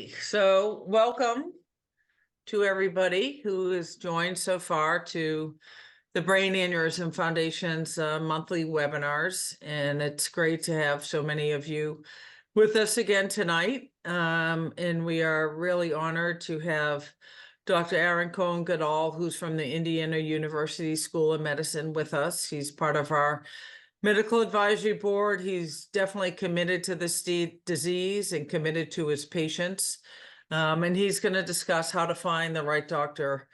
Alrighty, so welcome to everybody who has joined so far to the Brain Aneurysm Foundation's monthly webinars. And it's great to have so many of you with us again tonight. And we are really honored to have Dr. Cohen Gadol, who's from the Indiana University School of Medicine, with us. He's part of our medical advisory board. He's definitely committed to this disease and committed to his patients. And he's going to discuss how to find the right doctor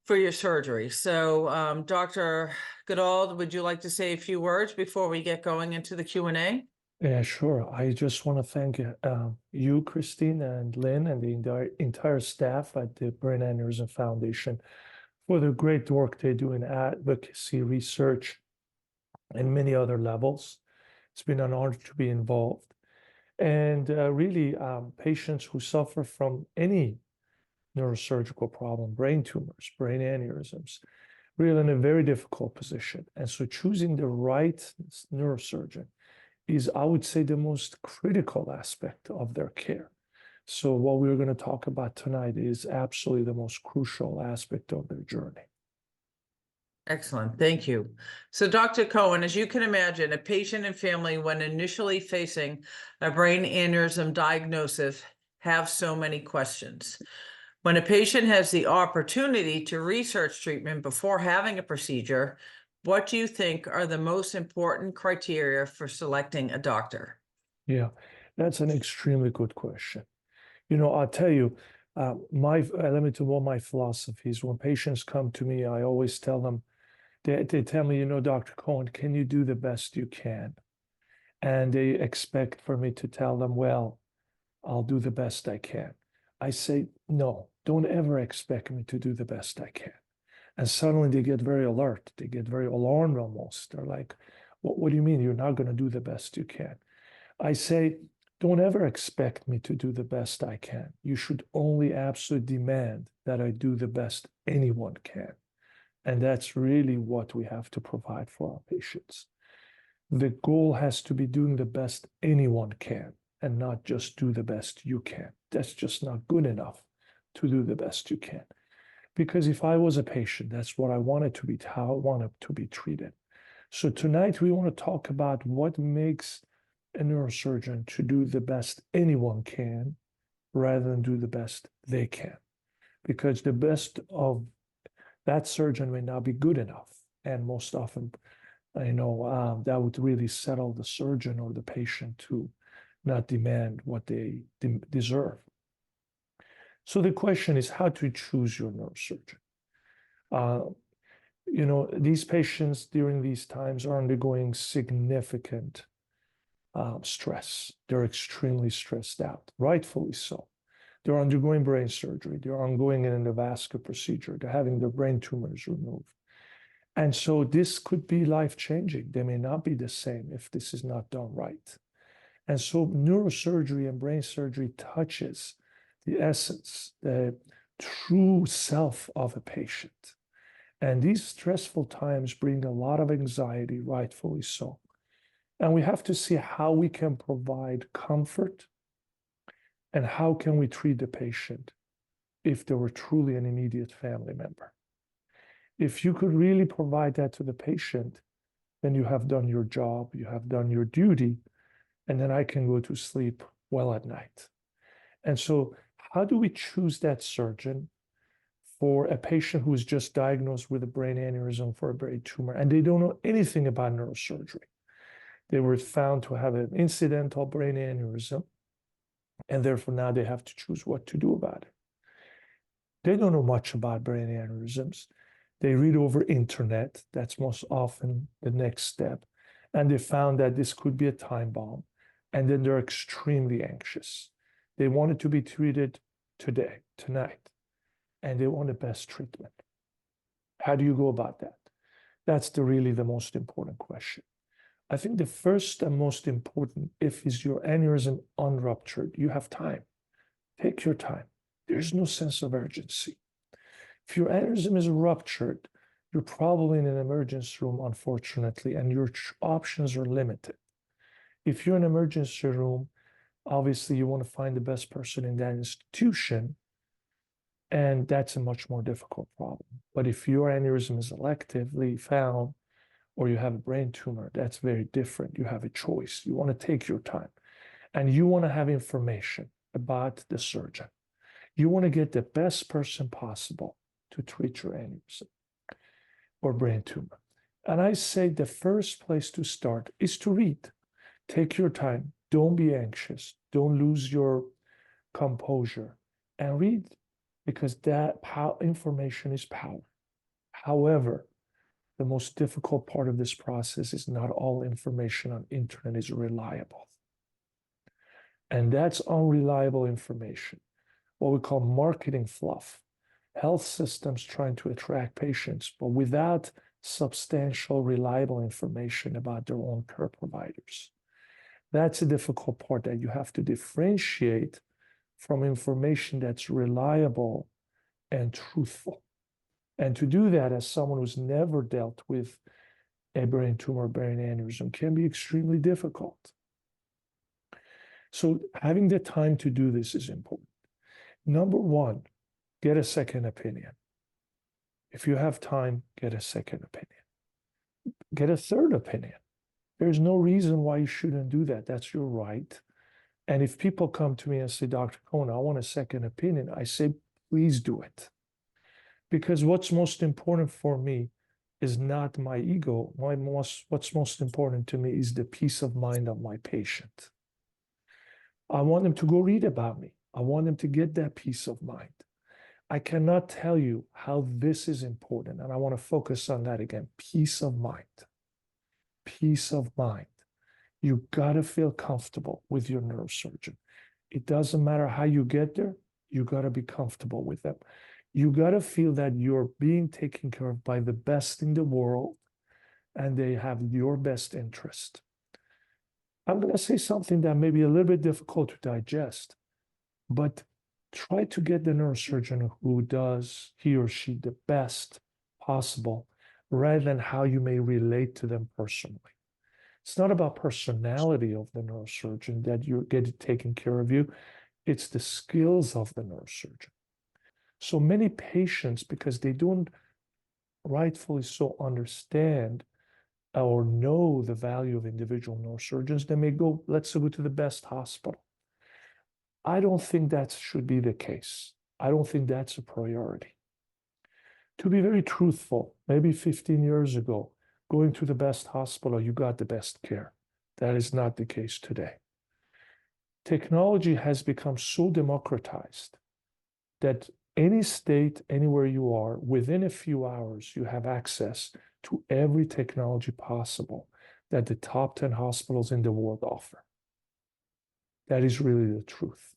for your surgery. So, Dr. Gadol, would you like to say a few words before we get going into the Q&A? Yeah, sure. I just want to thank you, Christine, and Lynn, and the entire staff at the Brain Aneurysm Foundation for the great work they do in advocacy, research, and many other levels. It's been an honor to be involved. And really, patients who suffer from any neurosurgical problem, brain tumors, brain aneurysms, really in a very difficult position. And so choosing the right neurosurgeon is, I would say, the most critical aspect of their care. So what we're going to talk about tonight is absolutely the most crucial aspect of their journey. Excellent, thank you. So Dr. Cohen, as you can imagine, a patient and family, when initially facing a brain aneurysm diagnosis, have so many questions. When a patient has the opportunity to research treatment before having a procedure, what do you think are the most important criteria for selecting a doctor? Yeah, that's an extremely good question. You know, I'll tell you, let me tell you what my philosophy is. When patients come to me, I always tell them, they tell me, Dr. Cohen, can you do the best you can? And they expect for me to tell them, well, I'll do the best I can. I say, no, don't ever expect me to do the best I can. And suddenly they get very alert. They get very alarmed almost. They're like, what do you mean you're not going to do the best you can? I say, don't ever expect me to do the best I can. You should only absolutely demand that I do the best anyone can. And that's really what we have to provide for our patients. The goal has to be doing the best anyone can and not just do the best you can. That's just not good enough to do the best you can. Because if I was a patient, that's what I wanted to be, how I wanted to be treated. So tonight we want to talk about what makes a neurosurgeon to do the best anyone can rather than do the best they can. Because the best of that surgeon may not be good enough. And most often, that would really settle the surgeon or the patient to not demand what they deserve. So the question is how to choose your neurosurgeon. These patients during these times are undergoing significant stress. They're extremely stressed out, rightfully so. They're undergoing brain surgery. They're undergoing an endovascular procedure. They're having their brain tumors removed. And so this could be life-changing. They may not be the same if this is not done right. And so neurosurgery and brain surgery touches the essence, the true self of a patient. And these stressful times bring a lot of anxiety, rightfully so. And we have to see how we can provide comfort and how can we treat the patient if they were truly an immediate family member. If you could really provide that to the patient, then you have done your job, you have done your duty, and then I can go to sleep well at night. And so how do we choose that surgeon for a patient who is just diagnosed with a brain aneurysm for a brain tumor, and they don't know anything about neurosurgery? They were found to have an incidental brain aneurysm, and therefore now they have to choose what to do about it. They don't know much about brain aneurysms. They read over internet. That's most often the next step. And they found that this could be a time bomb. And then they're extremely anxious. They want it to be treated today, tonight. And they want the best treatment. How do you go about that? That's really the most important question. I think the first and most important, if is your aneurysm unruptured, you have time. Take your time. There's no sense of urgency. If your aneurysm is ruptured, you're probably in an emergency room, unfortunately, and your options are limited. If you're in an emergency room, Obviously, you want to find the best person in that institution, and that's a much more difficult problem. But if your aneurysm is electively found, or you have a brain tumor, that's very different. You have a choice. You want to take your time, and you want to have information about the surgeon. You want to get the best person possible to treat your aneurysm or brain tumor. And I say the first place to start is to read. Take your time. Don't be anxious. Don't lose your composure and read, because that information is power. However, the most difficult part of this process is not all information on internet is reliable. And that's unreliable information, what we call marketing fluff. Health systems trying to attract patients, but without substantial, reliable information about their own care providers. That's a difficult part, that you have to differentiate from information that's reliable and truthful. And to do that, as someone who's never dealt with a brain tumor, brain aneurysm, can be extremely difficult. So having the time to do this is important. Number one, get a second opinion. If you have time, get a second opinion. Get a third opinion. There's no reason why you shouldn't do that. That's your right. And if people come to me and say, Dr. Cohen, I want a second opinion, I say, please do it. Because what's most important for me is not my ego. What's most important to me is the peace of mind of my patient. I want them to go read about me. I want them to get that peace of mind. I cannot tell you how this is important, and I want to focus on that again. Peace of mind. Peace of mind. You got to feel comfortable with your neurosurgeon. It doesn't matter how you get there, you got to be comfortable with them. You got to feel that you're being taken care of by the best in the world, and they have your best interest. I'm going to say something that may be a little bit difficult to digest, but try to get the neurosurgeon who does, he or she, the best possible, rather than how you may relate to them personally. It's not about personality of the neurosurgeon that you get taken care of you. It's the skills of the neurosurgeon. So many patients, because they don't rightfully so understand or know the value of individual neurosurgeons, they may go, let's go to the best hospital. I don't think that should be the case. I don't think that's a priority. To be very truthful, maybe 15 years ago, going to the best hospital, you got the best care. That is not the case today. Technology has become so democratized that any state, anywhere you are, within a few hours, you have access to every technology possible that the top 10 hospitals in the world offer. That is really the truth.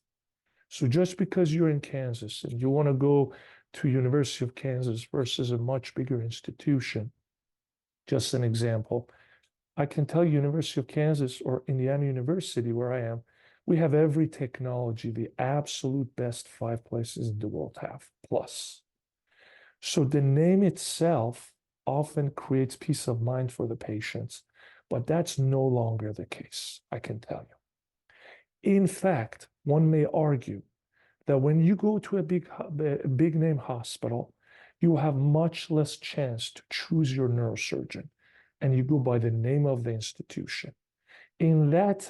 So just because you're in Kansas and you want to go to University of Kansas versus a much bigger institution, just an example, I can tell you University of Kansas or Indiana University, where I am, we have every technology the absolute best 5 places in the world have, plus. So the name itself often creates peace of mind for the patients, but that's no longer the case, I can tell you. In fact, one may argue that when you go to a big name hospital, you have much less chance to choose your neurosurgeon, and you go by the name of the institution. In that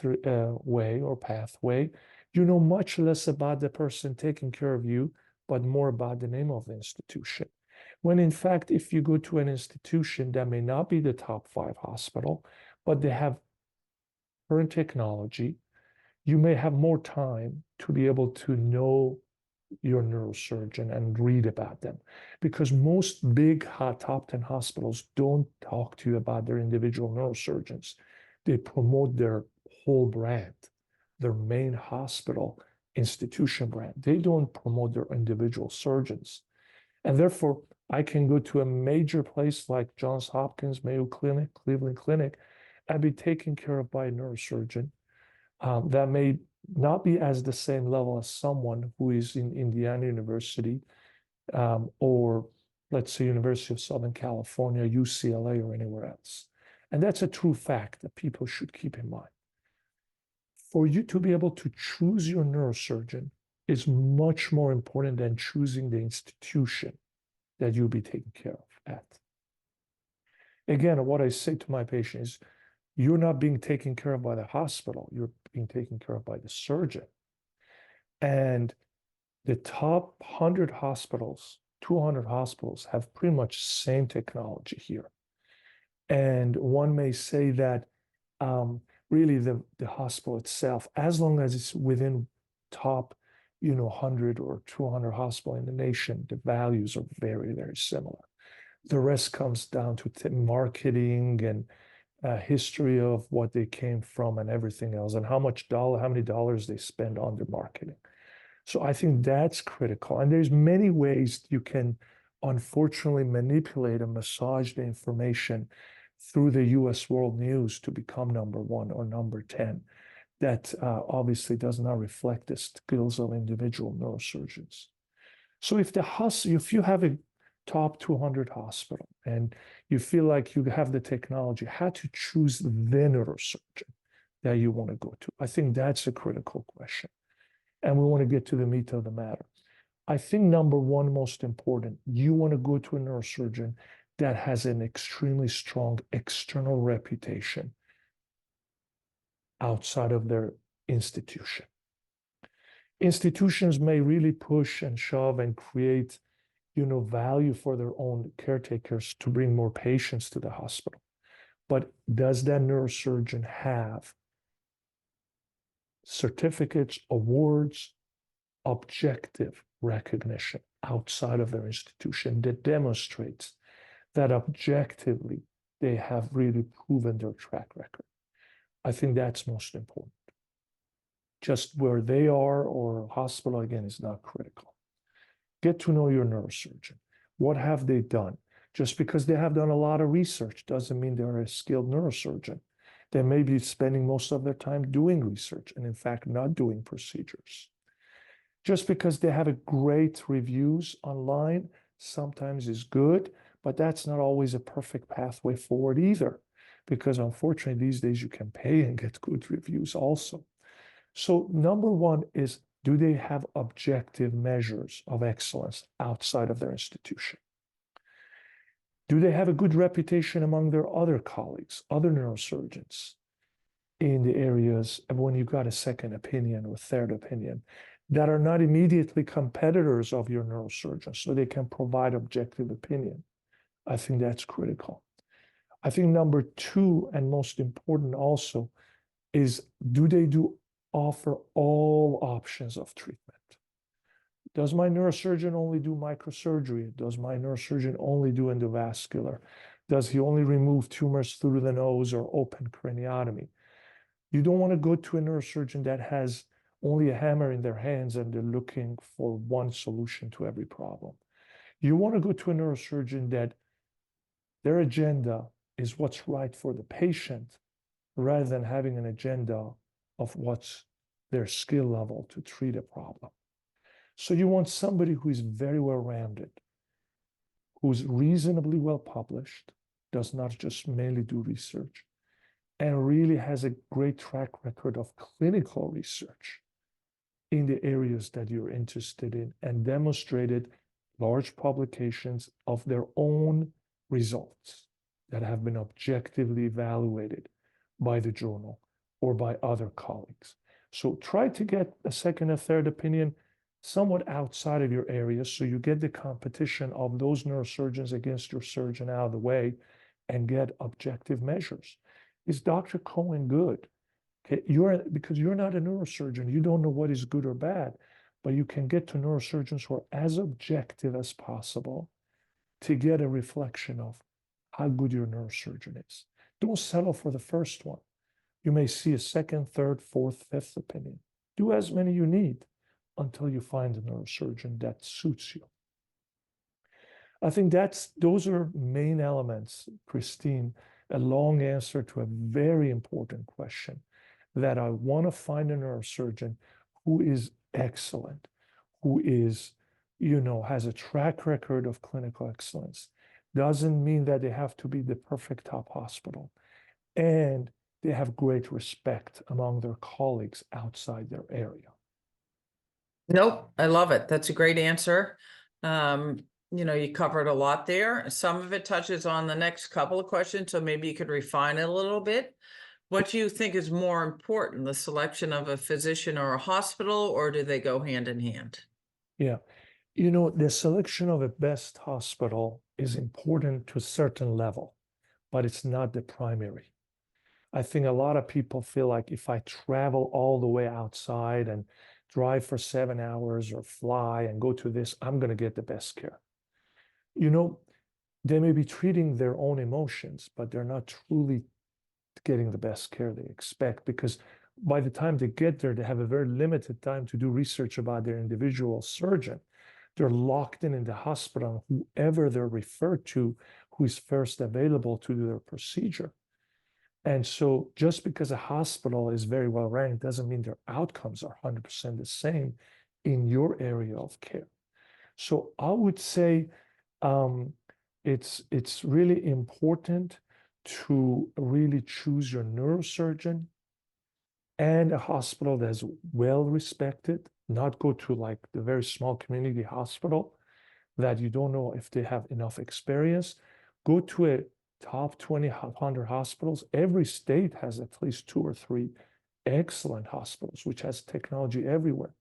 way or pathway, you know much less about the person taking care of you, but more about the name of the institution. When in fact, if you go to an institution that may not be the top 5 hospital, but they have current technology, you may have more time to be able to know your neurosurgeon and read about them, because most big top 10 hospitals don't talk to you about their individual neurosurgeons. They promote their whole brand, their main hospital institution brand. They don't promote their individual surgeons. And therefore, I can go to a major place like Johns Hopkins, Mayo Clinic, Cleveland Clinic, and be taken care of by a neurosurgeon that may not be as the same level as someone who is in Indiana University or let's say University of Southern California, UCLA, or anywhere else. And that's a true fact that people should keep in mind. for you to be able to choose your neurosurgeon is much more important than choosing the institution that you'll be taken care of at. Again, what I say to my patient is, you're not being taken care of by the hospital, you're being taken care of by the surgeon. And the top 100 hospitals, 200 hospitals have pretty much same technology here. And one may say that really the hospital itself, as long as it's within top 100 or 200 hospital in the nation, the values are very, very similar. The rest comes down to marketing and history of what they came from and everything else, and how many dollars they spend on their marketing. So I think that's critical. And there's many ways you can unfortunately manipulate and massage the information through the US World News to become number 1 or number 10. That obviously does not reflect the skills of individual neurosurgeons. So if you have a top 200 hospital and you feel like you have the technology, how to choose the neurosurgeon that you want to go to? I think that's a critical question. And we want to get to the meat of the matter. I think number 1, most important, you want to go to a neurosurgeon that has an extremely strong external reputation outside of their institution. Institutions may really push and shove and create, value for their own caretakers to bring more patients to the hospital. But does that neurosurgeon have certificates, awards, objective recognition outside of their institution that demonstrates that objectively they have really proven their track record? I think that's most important. Just where they are or hospital, again, is not critical. Get to know your neurosurgeon. What have they done? Just because they have done a lot of research doesn't mean they're a skilled neurosurgeon. They may be spending most of their time doing research and, in fact, not doing procedures. Just because they have a great reviews online sometimes is good, but that's not always a perfect pathway forward either, because unfortunately these days you can pay and get good reviews also. So number 1 is, do they have objective measures of excellence outside of their institution? Do they have a good reputation among their other colleagues, other neurosurgeons in the areas of when you got a second opinion or third opinion that are not immediately competitors of your neurosurgeon, so they can provide objective opinion? I think that's critical. I think number 2, and most important also, is do they offer all options of treatment? Does my neurosurgeon only do microsurgery? Does my neurosurgeon only do endovascular? Does he only remove tumors through the nose or open craniotomy? You don't want to go to a neurosurgeon that has only a hammer in their hands and they're looking for one solution to every problem. You want to go to a neurosurgeon that their agenda is what's right for the patient, rather than having an agenda of what's their skill level to treat a problem. So you want somebody who is very well-rounded, who's reasonably well published, does not just mainly do research, and really has a great track record of clinical research in the areas that you're interested in and demonstrated large publications of their own results that have been objectively evaluated by the journal or by other colleagues. So try to get a second or third opinion somewhat outside of your area, so you get the competition of those neurosurgeons against your surgeon out of the way and get objective measures. Is Dr. Cohen good? Okay, because you're not a neurosurgeon, you don't know what is good or bad, but you can get to neurosurgeons who are as objective as possible to get a reflection of how good your neurosurgeon is. Don't settle for the first one. You may see a second, third, fourth, fifth opinion. Do as many you need until you find a neurosurgeon that suits you. I think those are main elements, Christine, a long answer to a very important question, that I want to find a neurosurgeon who is excellent, who is, has a track record of clinical excellence. Doesn't mean that they have to be the perfect top hospital, and they have great respect among their colleagues outside their area. Nope, I love it. That's a great answer. You covered a lot there. Some of it touches on the next couple of questions, so maybe you could refine it a little bit. What do you think is more important, the selection of a physician or a hospital, or do they go hand in hand? Yeah. The selection of a best hospital is important to a certain level, but it's not the primary. I think a lot of people feel like if I travel all the way outside and drive for 7 hours or fly and go to this, I'm going to get the best care. They may be treating their own emotions, but they're not truly getting the best care they expect, because by the time they get there, they have a very limited time to do research about their individual surgeon. They're locked in the hospital, whoever they're referred to, who is first available to do their procedure. And so just because a hospital is very well ranked doesn't mean their outcomes are 100% the same in your area of care. So I would say it's really important to really choose your neurosurgeon and a hospital that's well respected, not go to like the very small community hospital that you don't know if they have enough experience. Go to a top 2,100 hospitals. Every state has at least 2 or 3 excellent hospitals, which has technology everywhere.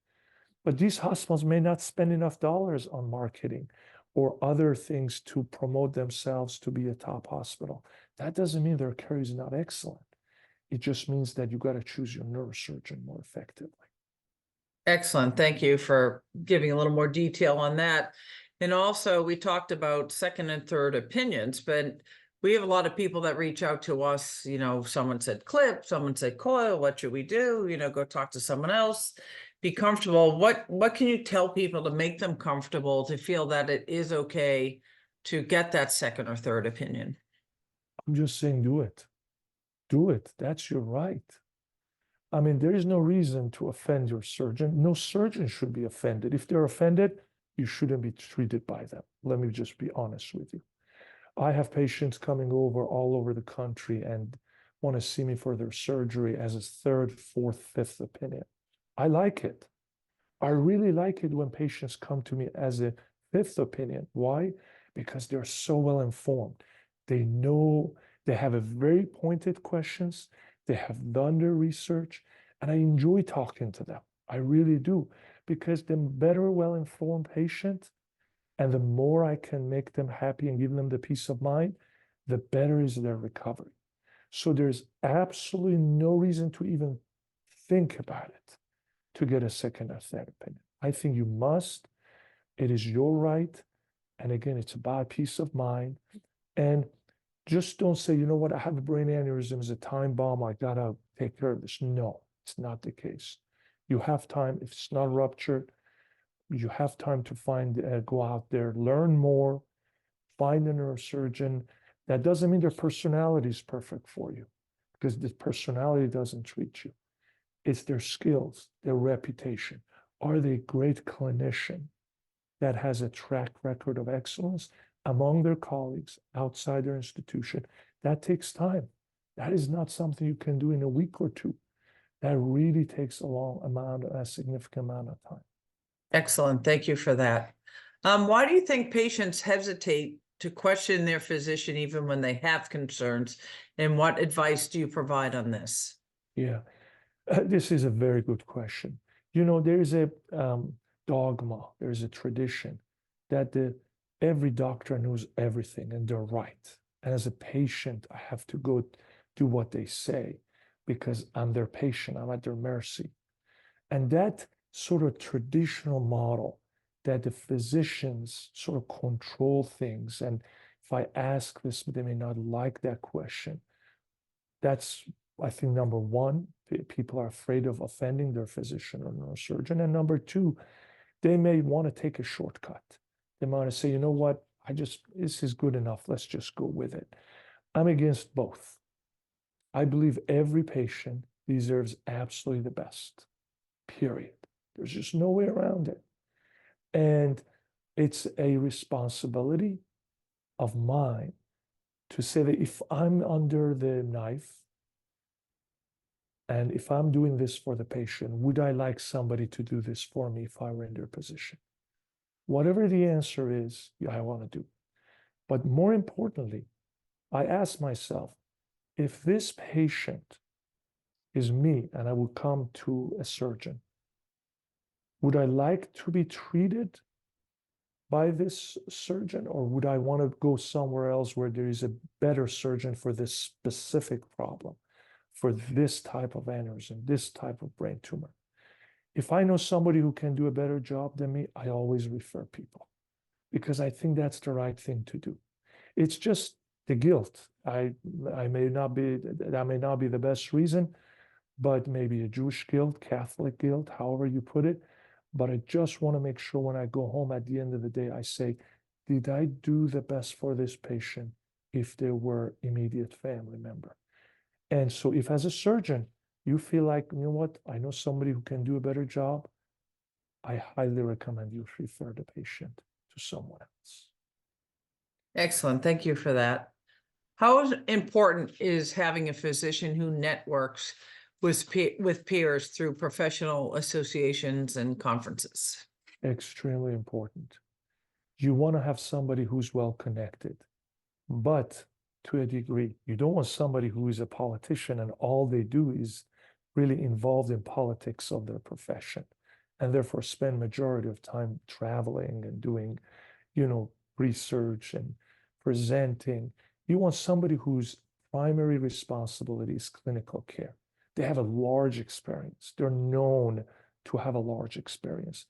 But these hospitals may not spend enough dollars on marketing or other things to promote themselves to be a top hospital. That doesn't mean their care is not excellent. It just means that you got to choose your neurosurgeon more effectively. Excellent. Thank you for giving a little more detail on that. And also, we talked about second and third opinions, but we have a lot of people that reach out to us. Someone said clip, someone said coil. What should we do? Go talk to someone else. Be comfortable. What can you tell people to make them comfortable, to feel that it is okay to get that second or third opinion? I'm just saying, do it. Do it. That's your right. I mean, there is no reason to offend your surgeon. No surgeon should be offended. If they're offended, you shouldn't be treated by them. Let me just be honest with you. I have patients coming over all over the country and want to see me for their surgery as a third, fourth, fifth opinion. I like it. I really like it when patients come to me as a fifth opinion. Why? Because they're so well informed. They know, they have a very pointed questions. They have done their research, and I enjoy talking to them. I really do, because the better well-informed patient and the more I can make them happy and give them the peace of mind, the better is their recovery. So there's absolutely no reason to even think about it to get a second or third opinion. I think you must. It is your right. And again, it's about peace of mind. And just don't say, you know what, I have a brain aneurysm, it's a time bomb, I gotta take care of this. No, it's not the case. You have time. If it's not ruptured, you have time to go out there, learn more, find a neurosurgeon. That doesn't mean their personality is perfect for you, because the personality doesn't treat you. It's their skills, their reputation. Are they a great clinician that has a track record of excellence among their colleagues outside their institution? That takes time. That is not something you can do in a week or two. That really takes a significant amount of time. Excellent. Thank you for that. Why do you think patients hesitate to question their physician even when they have concerns? And what advice do you provide on this? Yeah, this is a very good question. There's a dogma, there's a tradition that every doctor knows everything and they're right. And as a patient, I have to go do what they say because I'm their patient, I'm at their mercy. And that sort of traditional model that the physicians sort of control things, and if I ask this, they may not like that question. That's, I think, number one, people are afraid of offending their physician or neurosurgeon. And number two, they may want to take a shortcut. They might want to say, you know what, this is good enough, let's just go with it. I'm against both. I believe every patient deserves absolutely the best, period. There's just no way around it. And it's a responsibility of mine to say that if I'm under the knife And if I'm doing this for the patient, would I like somebody to do this for me if I were in their position? Whatever the answer is, yeah, I want to do. But more importantly, I ask myself, if this patient is me and I would come to a surgeon, would I like to be treated by this surgeon, or would I want to go somewhere else where there is a better surgeon for this specific problem, for this type of aneurysm, this type of brain tumor? If I know somebody who can do a better job than me, I always refer people because I think that's the right thing to do. It's just the guilt. I may not be, that may not be the best reason, but maybe a Jewish guilt, Catholic guilt, however you put it. But I just want to make sure when I go home at the end of the day, I say, did I do the best for this patient if they were immediate family member? And so if as a surgeon, you feel like, you know what, I know somebody who can do a better job, I highly recommend you refer the patient to someone else. Excellent. Thank you for that. How important is having a physician who networks with peers through professional associations and conferences? Extremely important. You want to have somebody who's well connected, but to a degree, you don't want somebody who is a politician and all they do is really involved in politics of their profession, and therefore spend majority of time traveling and doing, research and presenting. You want somebody whose primary responsibility is clinical care. They have a large experience. They're known to have a large experience.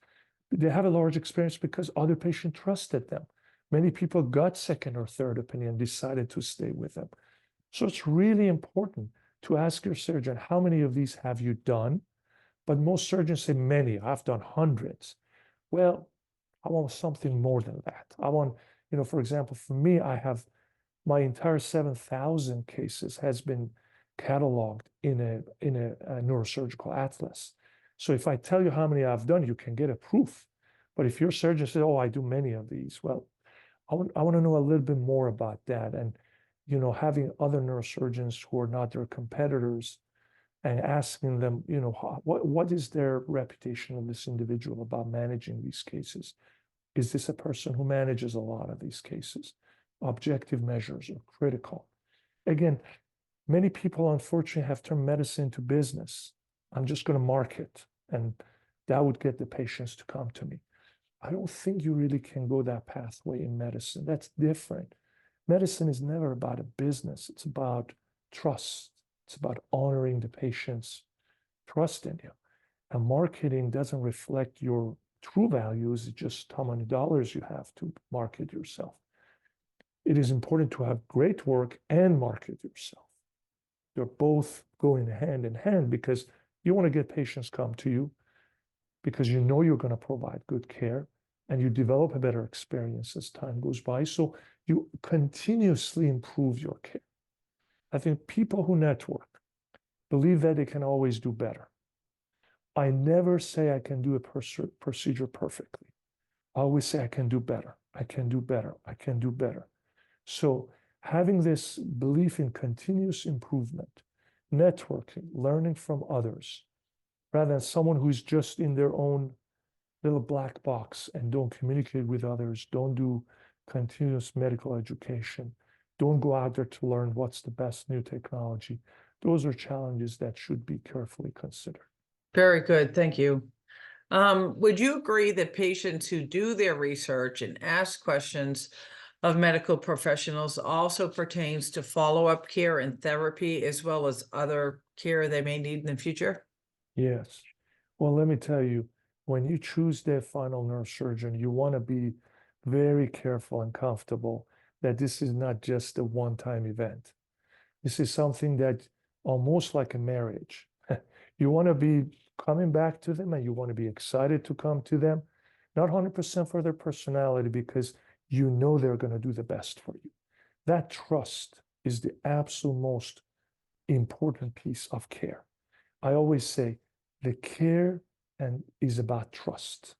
They have a large experience because other patients trusted them. Many people got second or third opinion, decided to stay with them. So it's really important to ask your surgeon, how many of these have you done? But most surgeons say many. I've done hundreds. Well, I want something more than that. I want, for example, for me, I have my entire 7,000 cases has been cataloged in a neurosurgical atlas. So if I tell you how many I've done, you can get a proof. But if your surgeon says, oh, I do many of these, well, I want to know a little bit more about that. And, having other neurosurgeons who are not their competitors and asking them, what is their reputation of this individual about managing these cases? Is this a person who manages a lot of these cases? Objective measures are critical. Again, many people unfortunately have turned medicine to business. I'm just going to market, and that would get the patients to come to me. I don't think you really can go that pathway in medicine. That's different. Medicine is never about a business. It's about trust. It's about honoring the patient's trust in you. And marketing doesn't reflect your true values. It's just how many dollars you have to market yourself. It is important to have great work and market yourself. They're both going hand in hand because you want to get patients come to you because you know you're going to provide good care and you develop a better experience as time goes by. So you continuously improve your care. I think people who network believe that they can always do better. I never say I can do a procedure perfectly. I always say I can do better. I can do better. I can do better. So having this belief in continuous improvement, networking, learning from others, rather than someone who's just in their own little black box and don't communicate with others, don't do continuous medical education, don't go out there to learn what's the best new technology. Those are challenges that should be carefully considered. Very good. Thank you. Would you agree that patients who do their research and ask questions of medical professionals also pertains to follow-up care and therapy as well as other care they may need in the future? Yes. Well, let me tell you, when you choose their final neurosurgeon, you want to be very careful and comfortable that this is not just a one-time event. This is something that almost like a marriage. You want to be coming back to them and you want to be excited to come to them, not 100% for their personality, because you know they're going to do the best for you. That trust is the absolute most important piece of care. I always say the care is about trust.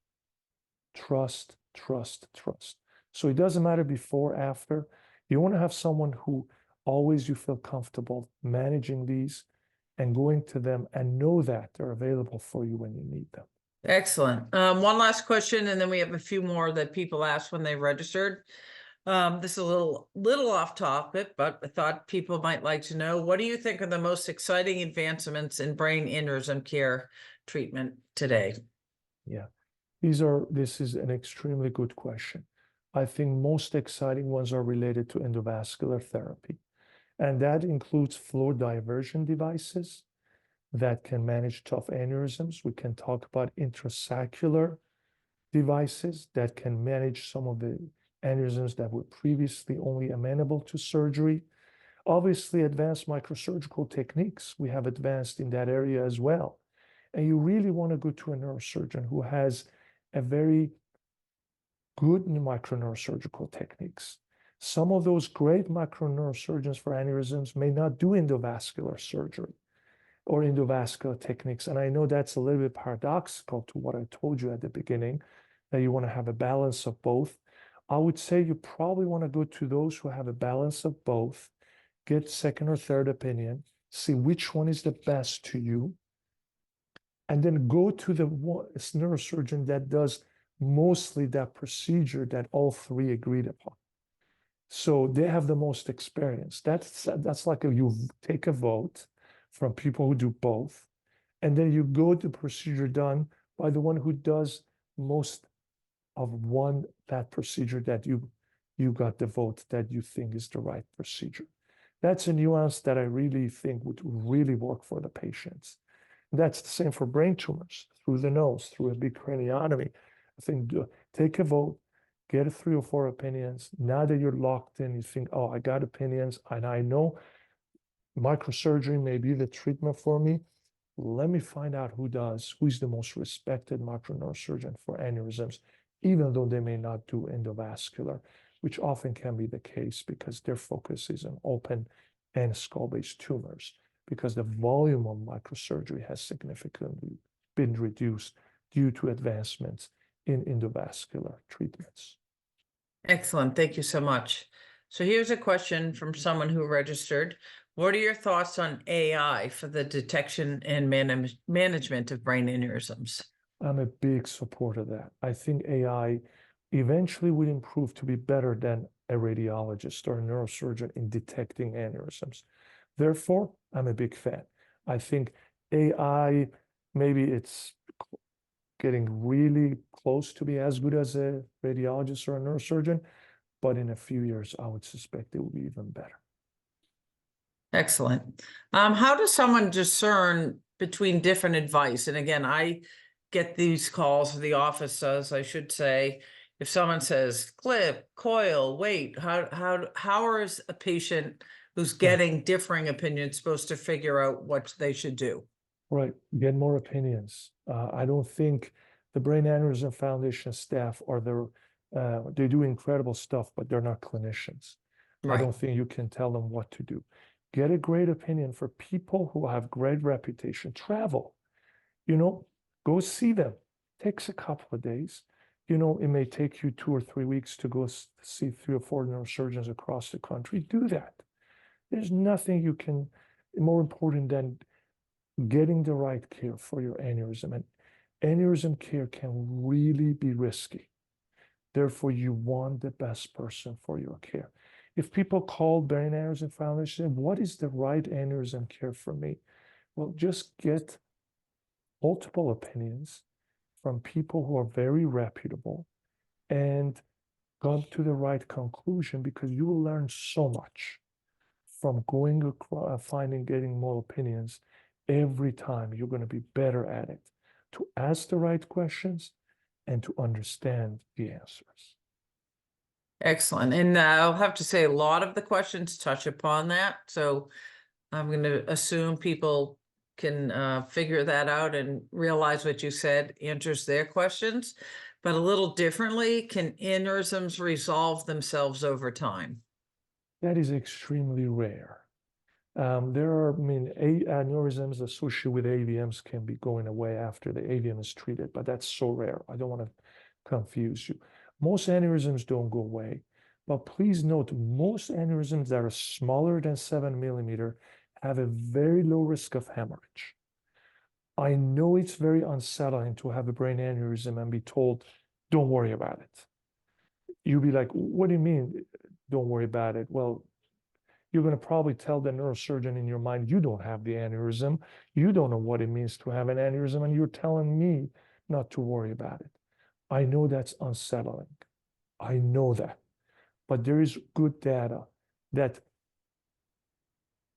Trust, trust, trust. So it doesn't matter before, after. You want to have someone who always you feel comfortable managing these. and going to them and know that they're available for you when you need them. Excellent. One last question, and then we have a few more that people asked when they registered. This is a little off topic, but I thought people might like to know, what do you think are the most exciting advancements in brain aneurysm care treatment today? Yeah, this is an extremely good question. I think most exciting ones are related to endovascular therapy, and that includes flow diversion devices that can manage tough aneurysms. We can talk about intrasaccular devices that can manage some of the aneurysms that were previously only amenable to surgery. Obviously, advanced microsurgical techniques, we have advanced in that area as well. And you really want to go to a neurosurgeon who has a very good microneurosurgical techniques. Some of those great microneurosurgeons for aneurysms may not do endovascular surgery or endovascular techniques. And I know that's a little bit paradoxical to what I told you at the beginning, that you want to have a balance of both. I would say you probably want to go to those who have a balance of both, get second or third opinion, see which one is the best to you, and then go to the neurosurgeon that does mostly that procedure that all three agreed upon. So they have the most experience. That's like you take a vote from people who do both, and then you go to procedure done by the one who does most of that procedure that you got the vote that you think is the right procedure. That's a nuance that I really think would really work for the patients. That's the same for brain tumors, through the nose, through a big craniotomy. I think take a vote, get 3 or 4 opinions. Now that you're locked in, you think, oh, I got opinions, and I know microsurgery may be the treatment for me. Let me find out who's the most respected microneurosurgeon for aneurysms, even though they may not do endovascular, which often can be the case because their focus is on open and skull-based tumors, because the volume of microsurgery has significantly been reduced due to advancements in endovascular treatments. Excellent. Thank you so much. So here's a question from someone who registered. What are your thoughts on AI for the detection and management of brain aneurysms? I'm a big supporter of that. I think AI eventually will improve to be better than a radiologist or a neurosurgeon in detecting aneurysms. Therefore, I'm a big fan. I think AI, maybe it's getting really close to be as good as a radiologist or a neurosurgeon, but in a few years, I would suspect it will be even better. Excellent. How does someone discern between different advice? And again, I get these calls, the office says, I should say, if someone says clip, coil, wait, how is a patient who's getting differing opinions supposed to figure out what they should do? Right, get more opinions. I don't think the Brain Aneurysm Foundation staff they do incredible stuff, but they're not clinicians. Right. I don't think you can tell them what to do. Get a great opinion for people who have great reputation. Travel, go see them. Takes a couple of days. It may take you 2 or 3 weeks to go see 3 or 4 neurosurgeons across the country. Do that. There's nothing more important than getting the right care for your aneurysm. And aneurysm care can really be risky. Therefore, you want the best person for your care. If people call Brain Aneurysm Foundation, what is the right aneurysm care for me? Well, just get multiple opinions from people who are very reputable and come to the right conclusion, because you will learn so much from going across, getting more opinions. Every time you're going to be better at it, to ask the right questions and to understand the answers. Excellent. And I'll have to say a lot of the questions touch upon that. So I'm going to assume people can figure that out and realize what you said answers their questions. But a little differently, can aneurysms resolve themselves over time? That is extremely rare. Aneurysms associated with AVMs can be going away after the AVM is treated, but that's so rare. I don't want to confuse you. Most aneurysms don't go away, but please note, most aneurysms that are smaller than 7 millimeter have a very low risk of hemorrhage. I know it's very unsettling to have a brain aneurysm and be told, don't worry about it. You'll be like, what do you mean, don't worry about it? Well, you're going to probably tell the neurosurgeon in your mind, you don't have the aneurysm. You don't know what it means to have an aneurysm, and you're telling me not to worry about it. I know that's unsettling. I know that. But there is good data that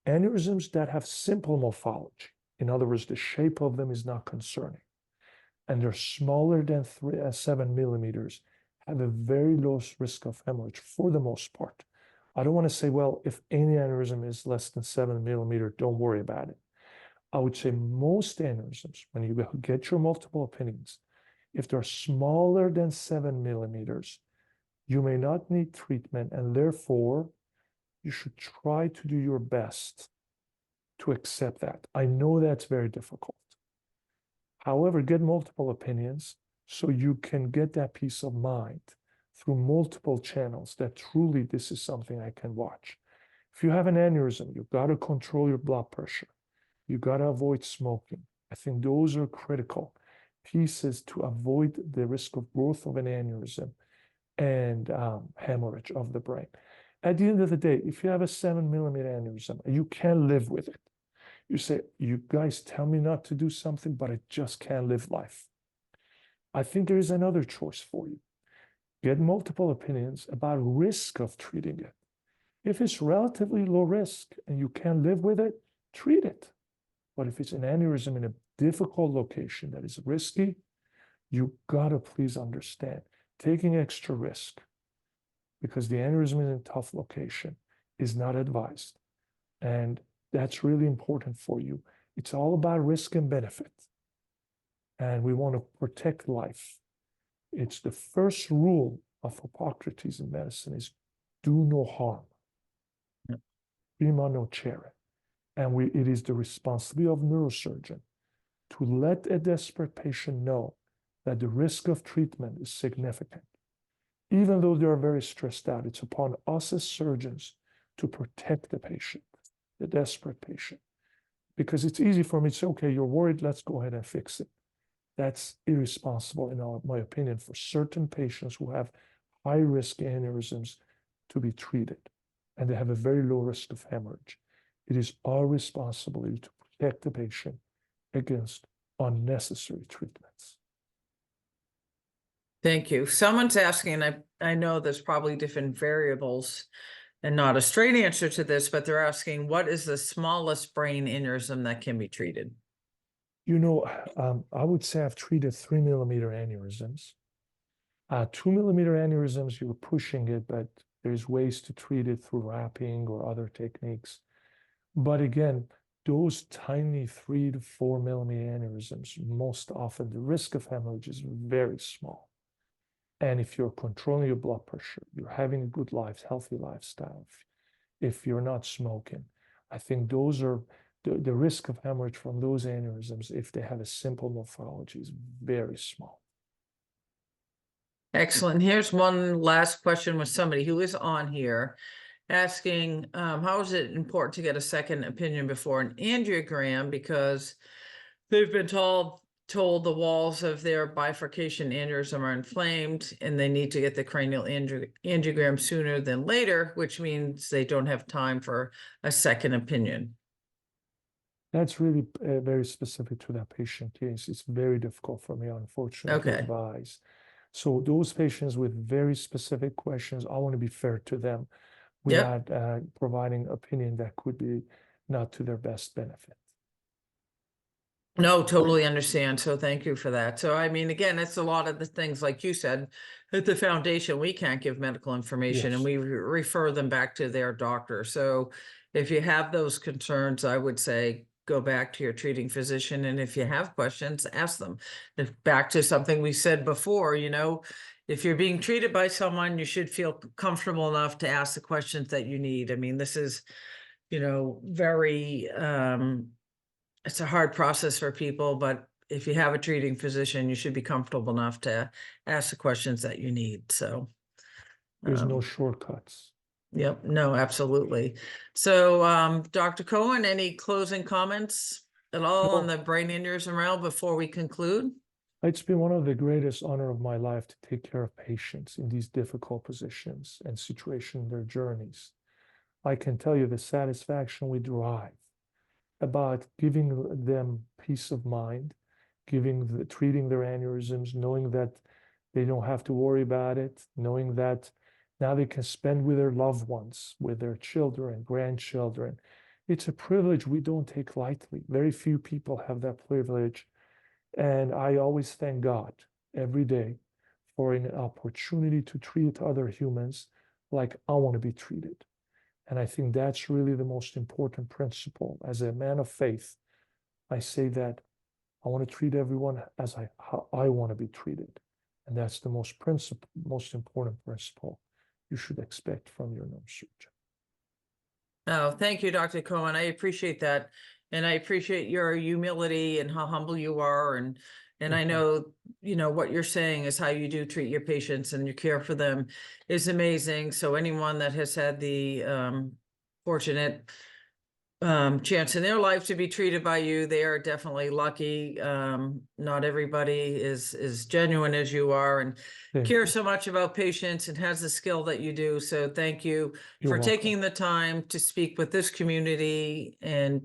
aneurysms that have simple morphology, in other words, the shape of them is not concerning, and they're smaller than 7 millimeters, have a very low risk of hemorrhage for the most part. I don't want to say, well, if any aneurysm is less than 7 millimeters, don't worry about it. I would say most aneurysms, when you get your multiple opinions, if they're smaller than 7 millimeters, you may not need treatment, and therefore you should try to do your best to accept that. I know that's very difficult. However, get multiple opinions so you can get that peace of mind through multiple channels that truly this is something I can watch. If you have an aneurysm, you've got to control your blood pressure. You got to avoid smoking. I think those are critical pieces to avoid the risk of growth of an aneurysm and hemorrhage of the brain. At the end of the day, if you have a 7 millimeter aneurysm, you can live with it. You say, you guys tell me not to do something, but I just can't live life. I think there is another choice for you. Get multiple opinions about risk of treating it. If it's relatively low risk and you can live with it, treat it. But if it's an aneurysm in a difficult location that is risky, you gotta please understand, taking extra risk because the aneurysm in a tough location is not advised. And that's really important for you. It's all about risk and benefit. And we want to protect life. It's the first rule of Hippocrates in medicine is do no harm. Prima nocere. And it is the responsibility of neurosurgeon to let a desperate patient know that the risk of treatment is significant. Even though they are very stressed out, it's upon us as surgeons to protect the patient, the desperate patient. Because it's easy for me to say, okay, you're worried, let's go ahead and fix it. That's irresponsible, in my opinion, for certain patients who have high-risk aneurysms to be treated, and they have a very low risk of hemorrhage. It is our responsibility to protect the patient against unnecessary treatments. Thank you. Someone's asking, and I know there's probably different variables and not a straight answer to this, but they're asking, what is the smallest brain aneurysm that can be treated? You know, I would say I've treated 3 millimeter aneurysms. 2 millimeter aneurysms, you're pushing it, but there's ways to treat it through wrapping or other techniques. But again, those tiny 3 to 4 millimeter aneurysms, most often the risk of hemorrhage is very small. And if you're controlling your blood pressure, you're having a good life, healthy lifestyle, if you're not smoking, I think those are the risk of hemorrhage from those aneurysms, if they have a simple morphology, is very small. Excellent. Here's one last question with somebody who is on here asking, how is it important to get a second opinion before an angiogram? Because they've been told the walls of their bifurcation aneurysm are inflamed and they need to get the cranial angiogram sooner than later, which means they don't have time for a second opinion. That's really very specific to that patient case. It's very difficult for me, unfortunately, to advise. So those patients with very specific questions, I want to be fair to them without providing opinion that could be not to their best benefit. No, totally understand. So thank you for that. So, I mean, again, it's a lot of the things, like you said, at the foundation, we can't give medical information and we refer them back to their doctor. So if you have those concerns, I would say, go back to your treating physician. And if you have questions, ask them. If back to something we said before, you know, if you're being treated by someone, you should feel comfortable enough to ask the questions that you need. I mean, this is, you know, very, it's a hard process for people, but if you have a treating physician, you should be comfortable enough to ask the questions that you need. So there's no shortcuts. Yep, no, absolutely. So, Dr. Cohen, any closing comments at all on No. the brain aneurysm realm before we conclude? It's been one of the greatest honor of my life to take care of patients in these difficult positions and situations in their journeys. I can tell you the satisfaction we derive about giving them peace of mind, treating their aneurysms, knowing that they don't have to worry about it, knowing that now they can spend with their loved ones, with their children, grandchildren. It's a privilege we don't take lightly. Very few people have that privilege. And I always thank God every day for an opportunity to treat other humans like I want to be treated. And I think that's really the most important principle. As a man of faith, I say that I want to treat everyone as how I want to be treated. And that's the most important principle you should expect from your neurosurgeon. Oh, thank you, Dr. Cohen. I appreciate that. And I appreciate your humility and how humble you are. And I know, what you're saying is how you do treat your patients and your care for them is amazing. So anyone that has had the fortunate chance in their life to be treated by you, they are definitely lucky. Not everybody is genuine as you are and care so much about patients and has the skill that you do. So thank you for taking the time to speak with this community and,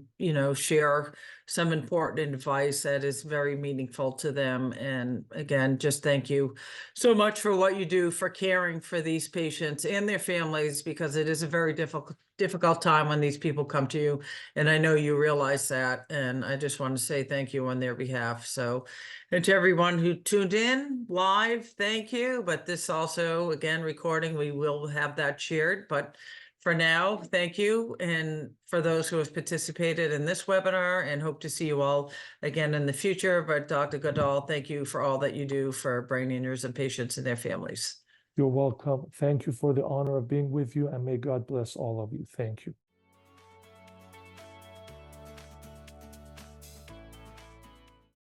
share some important advice that is very meaningful to them. And again, just thank you so much for what you do for caring for these patients and their families, because it is a very difficult time when these people come to you. And I know you realize that. And I just want to say thank you on their behalf. So, and to everyone who tuned in live, thank you. But this also, again, recording, we will have that shared. But for now, thank you. And for those who have participated in this webinar, and hope to see you all again in the future. But Dr. Gadol, thank you for all that you do for brain aneurysm patients and their families. You're welcome. Thank you for the honor of being with you, and may God bless all of you. Thank you.